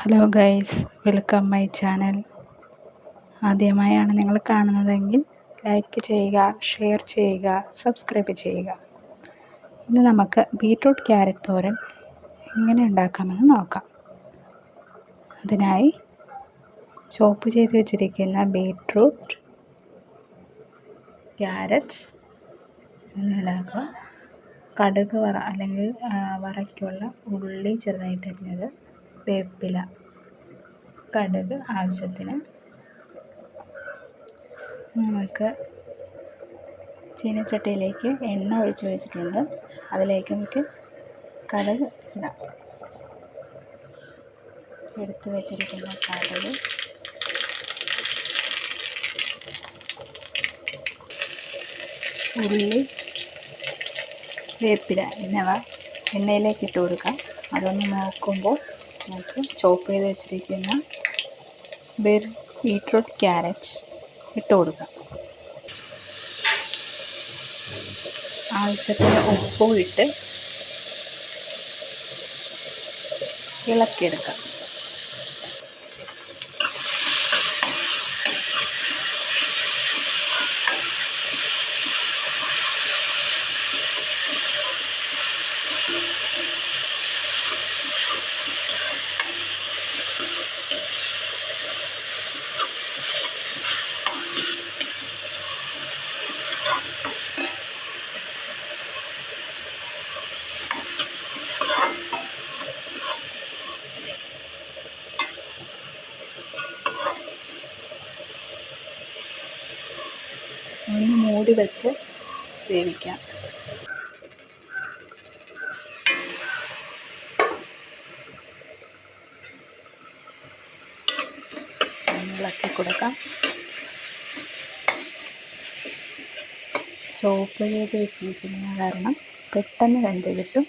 Hello guys, welcome my channel. ആദ്യമായാണ് നിങ്ങൾ കാണുന്നതെങ്കിൽ ലൈക്ക് ചെയ്യുക, ഷെയർ ചെയ്യുക, സബ്സ്ക്രൈബ് ചെയ്യുക. ഇന്ന് നമുക്ക് ബീറ്റ്റൂട്ട് ക്യാരറ്റ് തോരൻ എങ്ങനെ ഉണ്ടാക്കാമെന്ന് നോക്കാം. അതിനായി ചോപ്പ് ചെയ്ത് വെച്ചിരിക്കുന്ന ബീറ്റ്റൂട്ട്, ക്യാരറ്റ് എന്നിടാക്കുക. കടുക് അല്ലെങ്കിൽ വറയ്ക്കുള്ള ഉള്ളി ചെറുതായിട്ട് അരിഞ്ഞത്, വേപ്പില, കടുക് ആവശ്യത്തിന്. നമുക്ക് ചീനച്ചട്ടിയിലേക്ക് എണ്ണ ഒഴിച്ച് വെച്ചിട്ടുണ്ട്. അതിലേക്ക് നമുക്ക് കടുക് ഇടാം. എടുത്ത് വെച്ചിരിക്കുന്ന കടുക്, ഉള്ളി, വേപ്പില എന്നിവ എണ്ണയിലേക്ക് ഇട്ട് കൊടുക്കാം. അതൊന്ന് നോക്കുമ്പോൾ നമുക്ക് ചോപ്പ് ചെയ്ത് വെച്ചിരിക്കുന്ന ബീറ്റ്റൂട്ട്, ക്യാരറ്റ് ഇട്ട് കൊടുക്കാം. ആവശ്യത്തിന് ഉപ്പും ഇട്ട് ഇളക്കിയെടുക്കാം. ഒന്ന് മൂടി വെച്ച് വേവിക്കാം. ഇളക്കി കൊടുക്കാം. ചോപ്പ് ചെയ്ത് വെച്ചിരിക്കുന്ന കാരണം പെട്ടെന്ന് വെന്ത് കിട്ടും.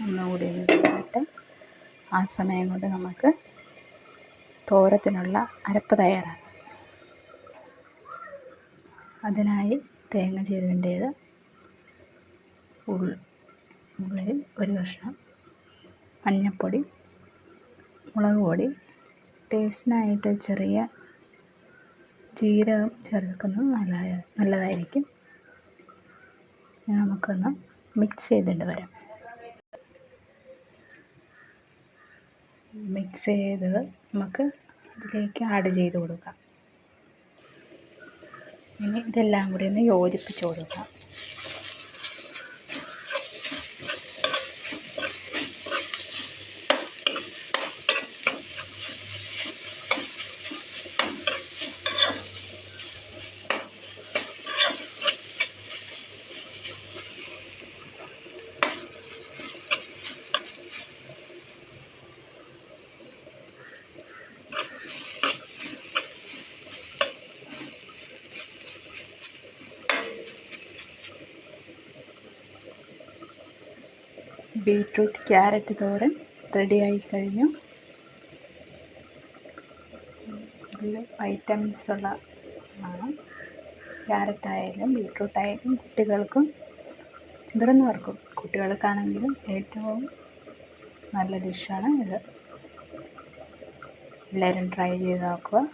ഒന്നുകൂടി വേവട്ടെ. ആ സമയം കൊണ്ട് നമുക്ക് തോരത്തിനുള്ള അരപ്പ് തയ്യാറാക്കാം. അതിനായി തേങ്ങ ചിരവേണ്ടത്, ഉള്ളിൽ ഒരു കഷ്ണം മഞ്ഞൾപ്പൊടി, മുളക് പൊടി, ടേസ്റ്റിനായിട്ട് ചെറിയ ജീരകം ചേർക്കുന്നത് നല്ലതായിരിക്കും. നമുക്കൊന്ന് മിക്സ് ചെയ്തിട്ട് വരാം. മിക്സ് ചെയ്തത് നമുക്ക് ഇതിലേക്ക് ആഡ് ചെയ്ത് കൊടുക്കാം. ഇനി ഇതെല്ലാം കൂടി ഒന്ന് യോജിപ്പിച്ച് കൊടുക്കാം. ബീറ്റ്റൂട്ട് ക്യാരറ്റ് തോരൻ റെഡിയായി കഴിഞ്ഞു. ഇതിൽ വൈറ്റമിൻസ് ഉള്ള ആണ്. ക്യാരറ്റായാലും ബീറ്റ്റൂട്ടായാലും കുട്ടികൾക്കും മുതിർന്നവർക്കും, കുട്ടികൾക്കാണെങ്കിലും ഏറ്റവും നല്ല ഡിഷാണ് ഇത്. എല്ലാവരും ട്രൈ ചെയ്ത് നോക്കുക.